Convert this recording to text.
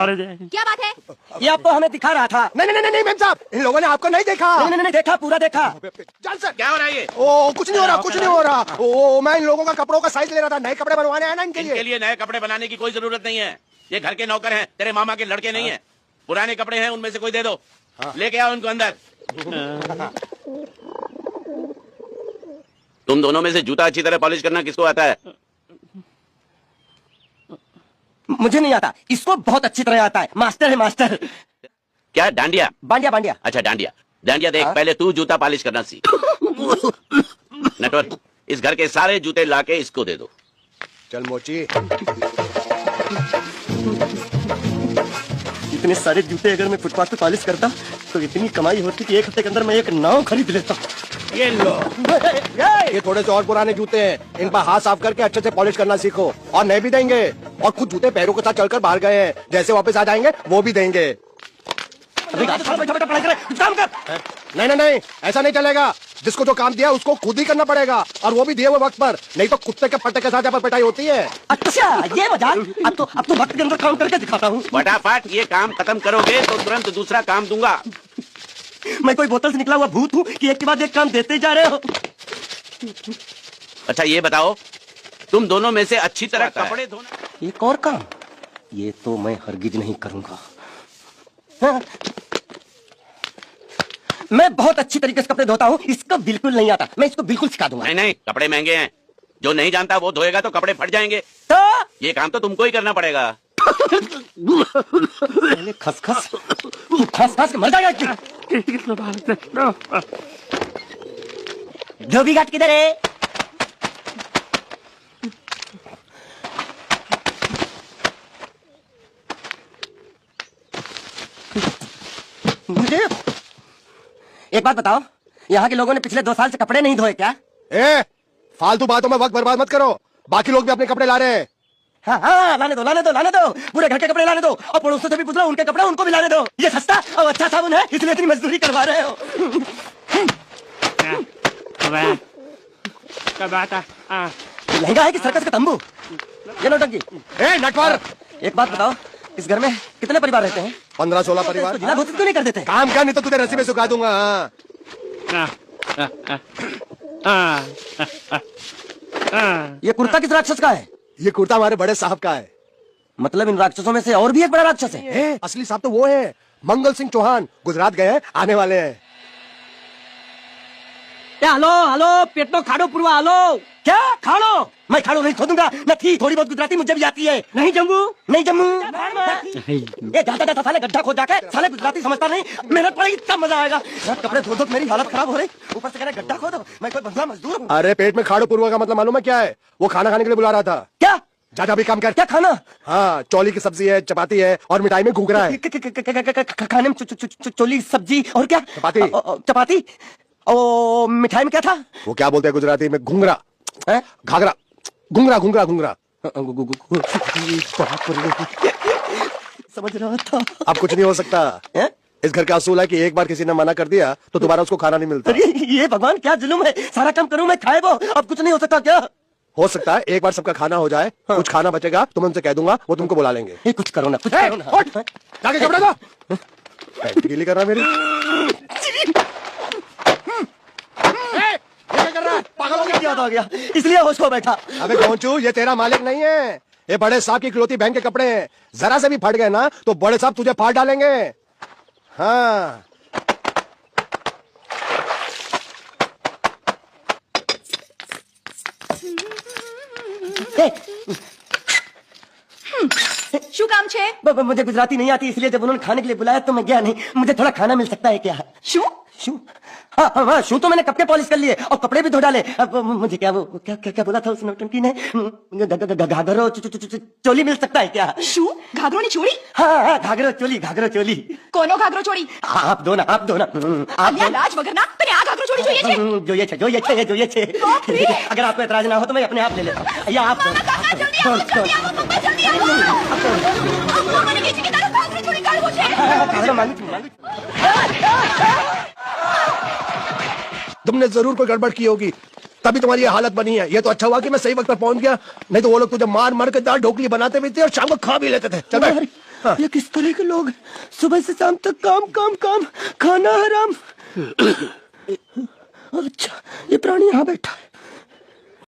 क्या बात है? ये आपको हमें दिखा रहा था। नहीं नहीं नहीं मेम साहब, इन लोगों ने आपको नहीं देखा। नहीं नहीं नहीं देखा, पूरा देखा। चल सर, क्या हो रहा है ये? ओ कुछ नहीं हो रहा, कुछ नहीं हो रहा। ओ मैं इन लोगों का कपड़ों का साइज ले रहा था, नए कपड़े बनवाने आया ना इनके लिए नए कपड़े बनाने की कोई जरूरत नहीं है। ये घर के नौकर हैं, तेरे मामा के लड़के नहीं हैं। पुराने कपड़े हैं, उनमें से कोई दे दो। लेके आओ उनको अंदर। तुम दोनों में से जूता अच्छी तरह पॉलिश करना किसको आता है? मुझे नहीं आता, इसको बहुत अच्छी तरह आता है। मास्टर है मास्टर। क्या डांडिया? बांडिया बांडिया। अच्छा डांडिया, डांडिया देख। पहले तू जूता पॉलिश करना सीख। नटवर, इस घर के सारे जूते लाके इसको दे दो। चल मोची। इतने सारे जूते अगर मैं फुटपाथ पे पॉलिश करता तो इतनी कमाई होती कि एक हफ्ते के अंदर मैं एक नाव खरीद लेता। ये लो, ये थोड़े से और पुराने जूते हैं, इन पर हाथ साफ करके अच्छे से पॉलिश करना सीखो। और नए भी देंगे, और कुछ जूते पैरों के साथ चलकर बाहर गए हैं, जैसे वापस आ जाएंगे वो भी देंगे। बैठा बैठा पढ़ाई कर, काम कर। नहीं नहीं नहीं, ऐसा नहीं चलेगा। जिसको जो काम दिया उसको खुद ही करना पड़ेगा, और वो भी दिए हुए वक्त पर, नहीं तो कुत्ते के पट्टे के साथ यहाँ पर पिटाई होती है। अच्छा ये मजाक। अब तो वक्त के अंदर काम करके दिखाता हूँ। फटाफट ये काम खत्म करोगे तो तुरंत दूसरा काम दूंगा। मैं कोई बोतल से निकला हुआ भूत हूँ कि एक के बाद एक काम देते जा रहे हो। अच्छा ये बताओ, तुम दोनों में से अच्छी तरह कपड़े धोना। एक और काम, ये तो मैं हरगिज नहीं करूंगा। हाँ। मैं बहुत अच्छी तरीके से कपड़े धोता हूँ, इसको बिल्कुल नहीं आता। मैं इसको बिल्कुल सिखा दूंगा। नहीं नहीं, कपड़े महंगे हैं, जो नहीं जानता वो धोएगा तो कपड़े फट जाएंगे। तो ये काम तो तुमको ही करना पड़ेगा। खस खस खस खस के मर जाएगा। धोबी घाट किधर है? मुझे एक बात बताओ, यहाँ के लोगों ने पिछले 2 साल से कपड़े नहीं धोए क्या? फालतू बातों में वक्त बर्बाद मत करो, बाकी लोग भी अपने कपड़े ला रहे हैं। हाँ हाँ, लाने दो लाने दो लाने दो, पूरे घर के कपड़े लाने दो, और पड़ोसों से भी पूछ लो, उनके कपड़े उनको भी लाने दो। ये सस्ता और अच्छा साबुन है, इसलिए इतनी मजदूरी करवा रहे हो। लहंगा है कि सर्कस का तंबू? ये नौटंकी। नटवर, एक बात बताओ, इस घर में कितने परिवार रहते हैं? 15-16 परिवार। जिला घोषित क्यों नहीं कर देते? काम कर, नहीं तो तुझे रस्सी में सुखा दूंगा। ये कुर्ता किस राक्षस का है? ये कुर्ता हमारे बड़े साहब का है। मतलब इन राक्षसों में से और भी एक बड़ा राक्षस है? असली साहब तो वो है, मंगल सिंह चौहान, गुजरात गए हैं, आने वाले हैं। हेलो हेलो, पेटो खाड़ो पुरवा। हेलो क्या खाड़ो? मैं खाड़ो नहीं खोदूंगा, न थी थोड़ी बहुत गुजराती मुझे भी आती है। नहीं जम्मू नहीं जम्मू। ये जाता जाता साले गड्ढा खोद जाके साले गुजराती समझता नहीं, मेहनत पड़ेगी तब मजा आएगा। कपड़े धो दो, मेरी हालत खराब हो रही, ऊपर से कह रहे गड्ढा खोदो। मैं कोई बंधुआ मजदूर हूँ? अरे पेट में खाड़ो पुरवा का मतलब मालूम है क्या है? वो खाना खाने के लिए बुला रहा था। क्या? जा भी काम कर। क्या खाना? हाँ, चौली की सब्जी है, चपाती है, और मिठाई में घूघरा है। खाने में चोली सब्जी और क्या? चपाती। चपाती। ओ मिठाई में क्या था? वो क्या बोलते हैं गुजराती में? घूंघरा, घाघरा, घूंघरा घूंघरा घूंघरा। समझ रहा था। अब कुछ नहीं हो सकता। इस घर का असूल है कि एक बार किसी ने मना कर दिया तो दोबारा उसको खाना नहीं मिलता। ये भगवान क्या जुल्म है, सारा काम करूं मैं, खाए वो। अब कुछ नहीं हो सकता क्या? हो सकता है एक बार सबका खाना हो जाए। कुछ खाना बचेगा तो मैं उनसे कह दूंगा, वो तुमको बुला लेंगे। कुछ करो ना, कुछ करो ना। जाके कपड़े दो। गीली कर रहा मेरी। याद आ गया, इसलिए होश खो बैठा। अबे गोंचू, ये तेरा मालिक नहीं है, ये बड़े साहब की इकलौती बहन के कपड़े हैं। जरा से भी फट गए ना तो बड़े साहब तुझे फाड़ डालेंगे। हाँ શું કામ છે? मुझे गुजराती नहीं आती, इसलिए जब उन्होंने खाने के लिए बुलाया तो मैं गया नहीं। मुझे थोड़ा खाना मिल सकता है क्या? શું? शू? हाँ, शू तो मैंने कपड़े पॉलिश कर लिए और कपड़े भी धो डाले। अब मुझे क्या वो क्या क्या क्या बोला था उस नौटंकी ने? घाघरो चोली मिल सकता है क्या? શું? ઘાઘરો ની ચોળી? हाँ, घाघरो चोली। કોનો ઘાઘરો ચોળી? आप दो ना। અલ્યા લાજ વગરના, તને આ ઘાઘરો ચોળી જોઈએ છે? જોઈએ છે। अगर आपको एतराज ना हो तो मैं अपने आप ले लेता हूँ। या आप મને કહે છે કે તારો ઘાઘરો ચોળી કાઢવો છે। तुमने जरूर कोई गड़बड़ की होगी, तभी तुम्हारी ये हालत बनी है। ये तो अच्छा हुआ कि मैं सही वक्त पर पहुंच गया, नहीं तो वो लोग तुझे मार मार के दाल ढोकली बनाते भी थे और शाम को खा भी लेते थे। चल बैठ। ये किस तरह के लोग हैं? सुबह से शाम तक काम काम काम, खाना हराम। अच्छा, ये प्राणी यहाँ बैठा है।